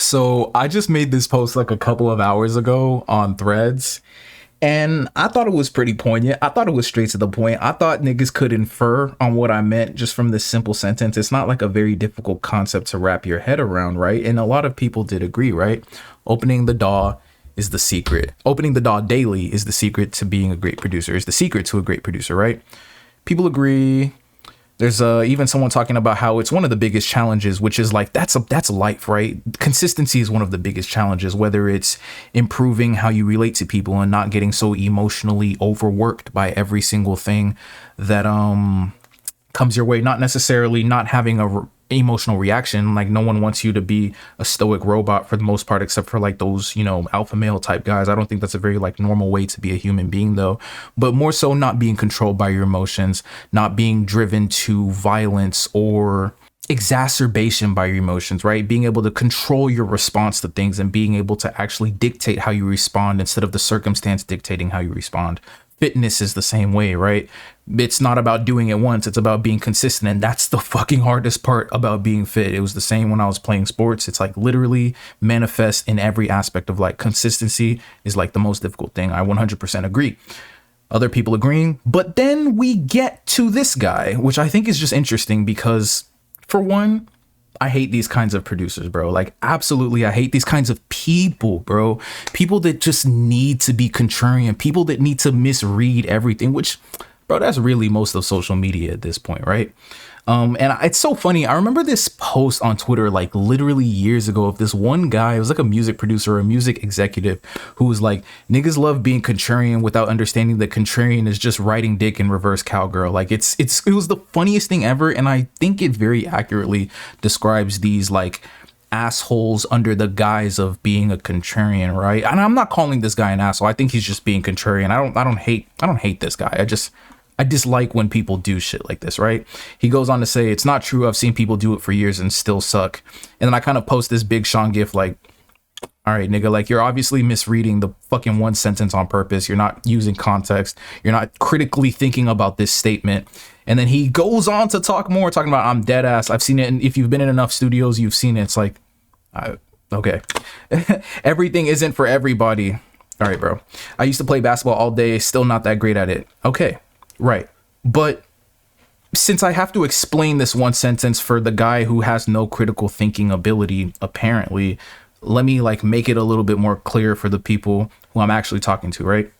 So I just made this post like a couple of hours ago on Threads, and I thought it was pretty poignant. I thought it was straight to the point. I thought niggas could infer on what I meant just from this simple sentence. It's not like a very difficult concept to wrap your head around, right? And a lot of people did agree, right? Opening the DAW is the secret. Opening the DAW daily is the secret to being a great producer, is the secret to a great producer, right? People agree. There's even someone talking about how it's one of the biggest challenges, which is like, that's life, right? Consistency is one of the biggest challenges, whether it's improving how you relate to people and not getting so emotionally overworked by every single thing that comes your way, not necessarily not having a emotional reaction. Like, no one wants you to be a stoic robot for the most part, except for like those, you know, alpha male type guys. I don't think that's a very like normal way to be a human being though, but more so not being controlled by your emotions, not being driven to violence or exacerbation by your emotions, right? Being able to control your response to things and being able to actually dictate how you respond instead of the circumstance dictating how you respond. Fitness is the same way, right? It's not about doing it once, it's about being consistent. And that's the fucking hardest part about being fit. It was the same when I was playing sports. It's like literally manifest in every aspect of like consistency is like the most difficult thing. I 100% agree. Other people agreeing. But then we get to this guy, which I think is just interesting because, for one, I hate these kinds of producers, bro. Like, absolutely, I hate these kinds of people, bro. People that just need to be contrarian, people that need to misread everything, which, bro, that's really most of social media at this point, right? And it's so funny. I remember this post on Twitter, like literally years ago, of this one guy. It was like a music producer or a music executive who was like, niggas love being contrarian without understanding that contrarian is just riding dick in reverse cowgirl. Like it was the funniest thing ever. And I think it very accurately describes these like assholes under the guise of being a contrarian, right? And I'm not calling this guy an asshole. I think he's just being contrarian. I don't hate this guy. I dislike when people do shit like this, right? He goes on to say, it's not true. I've seen people do it for years and still suck. And then I kind of post this Big Sean gif like, all right, nigga, like you're obviously misreading the fucking one sentence on purpose. You're not using context. You're not critically thinking about this statement. And then he goes on to talk more, talking about I'm dead ass. I've seen it. And if you've been in enough studios, you've seen it. It's like, okay. Everything isn't for everybody. All right, bro. I used to play basketball all day. Still not that great at it. Okay. Right. But since I have to explain this one sentence for the guy who has no critical thinking ability, apparently, let me like make it a little bit more clear for the people who I'm actually talking to, right?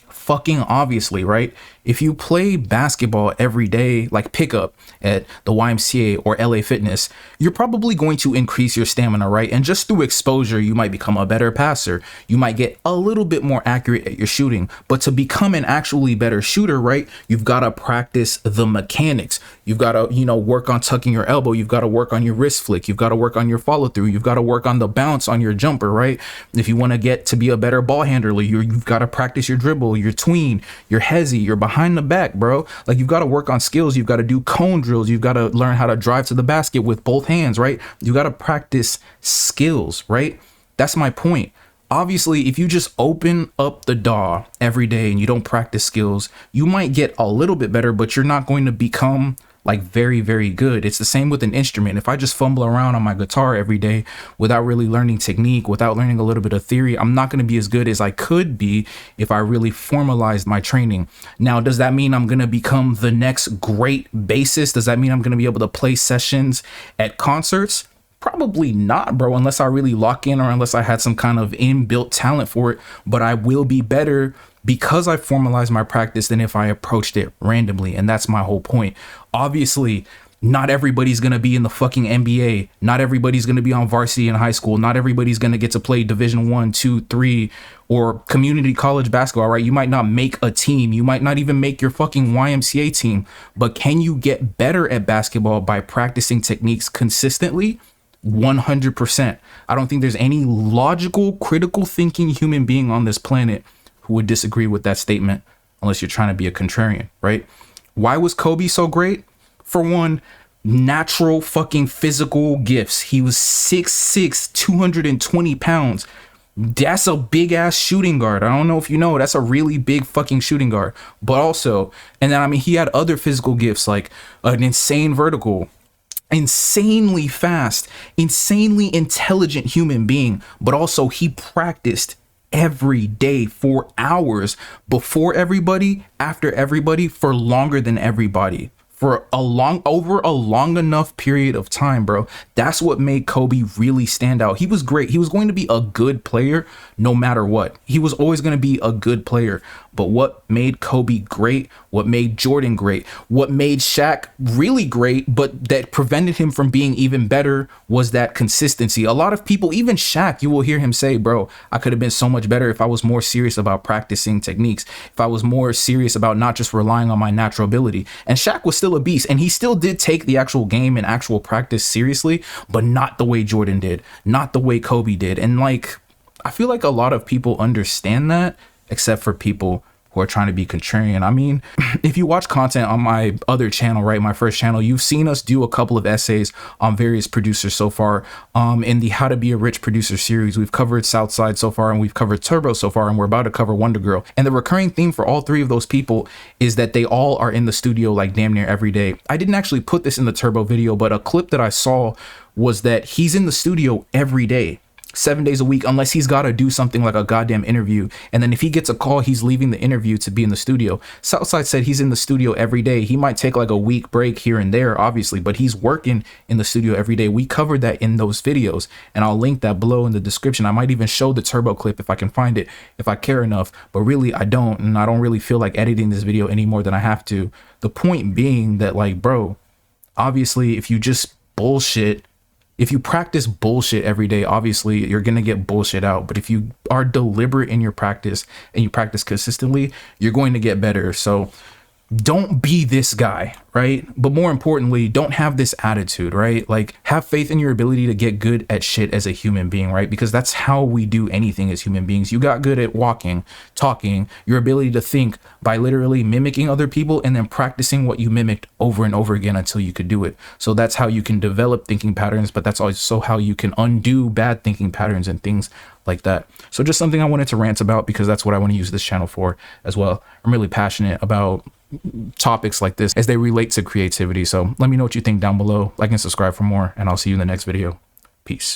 Fucking obviously, right? If you play basketball every day, like pickup at the YMCA or LA Fitness, you're probably going to increase your stamina, right? And just through exposure, you might become a better passer. You might get a little bit more accurate at your shooting. But to become an actually better shooter, right, you've got to practice the mechanics. You've got to, work on tucking your elbow. You've got to work on your wrist flick. You've got to work on your follow through. You've got to work on the bounce on your jumper, right? If you want to get to be a better ball handler, you've got to practice your dribble, your tween, your hezzy, your behind the back, bro. Like, you've got to work on skills. You've got to do cone drills. You've got to learn how to drive to the basket with both hands, right? You got to practice skills, right? That's my point. Obviously, if you just open up the DAW every day and you don't practice skills, you might get a little bit better, but you're not going to become like very, very good. It's the same with an instrument. If I just fumble around on my guitar every day without really learning technique, without learning a little bit of theory, I'm not going to be as good as I could be if I really formalized my training. Now, does that mean I'm going to become the next great bassist? Does that mean I'm going to be able to play sessions at concerts? Probably not, bro, unless I really lock in or unless I had some kind of inbuilt talent for it. But I will be better because I formalized my practice than if I approached it randomly. And that's my whole point. Obviously, not everybody's going to be in the fucking NBA. Not everybody's going to be on varsity in high school. Not everybody's going to get to play Division 1, 2, 3 or community college basketball, right? You might not make a team. You might not even make your fucking YMCA team. But can you get better at basketball by practicing techniques consistently? 100%. I don't think there's any logical, critical thinking human being on this planet who would disagree with that statement unless you're trying to be a contrarian, right? Why was Kobe so great? For one, natural fucking physical gifts. He was 6'6", 220 pounds. That's a big ass shooting guard. I don't know if you know, that's a really big fucking shooting guard. But also, and then I mean, he had other physical gifts like an insane vertical, insanely fast, insanely intelligent human being, but also he practiced every day for hours before everybody, after everybody, for longer than everybody. For over a long enough period of time, bro. That's what made Kobe really stand out. He was great. He was going to be a good player no matter what. He was always going to be a good player. But what made Kobe great, what made Jordan great, what made Shaq really great, but that prevented him from being even better was that consistency. A lot of people, even Shaq, you will hear him say, bro, I could have been so much better if I was more serious about practicing techniques, if I was more serious about not just relying on my natural ability. And Shaq was still a beast, and he still did take the actual game and actual practice seriously, but not the way Jordan did, not the way Kobe did. And like, I feel like a lot of people understand that, except for people who are trying to be contrarian. I mean, if you watch content on my other channel, right, my first channel, you've seen us do a couple of essays on various producers so far. In the How to Be a Rich Producer series, we've covered Southside so far, and we've covered Turbo so far, and we're about to cover Wonder Girl. And the recurring theme for all three of those people is that they all are in the studio like damn near every day. I didn't actually put this in the Turbo video, but a clip that I saw was that he's in the studio every day, 7 days a week, unless he's got to do something like a goddamn interview. And then if he gets a call, he's leaving the interview to be in the studio. Southside said he's in the studio every day. He might take like a week break here and there, obviously, but he's working in the studio every day. We covered that in those videos, and I'll link that below in the description. I might even show the Turbo clip if I can find it, if I care enough, but really I don't, and I don't really feel like editing this video any more than I have to. The point being that, like, bro, obviously if you just bullshit, if you practice bullshit every day, obviously you're going to get bullshit out. But if you are deliberate in your practice and you practice consistently, you're going to get better. So don't be this guy, right? But more importantly, don't have this attitude, right? Like, have faith in your ability to get good at shit as a human being, right? Because that's how we do anything as human beings. You got good at walking, talking, your ability to think by literally mimicking other people and then practicing what you mimicked over and over again until you could do it. So that's how you can develop thinking patterns, but that's also how you can undo bad thinking patterns and things like that. So just something I wanted to rant about, because that's what I want to use this channel for as well. I'm really passionate about topics like this as they relate to creativity. So let me know what you think down below. Like and subscribe for more, and I'll see you in the next video. Peace.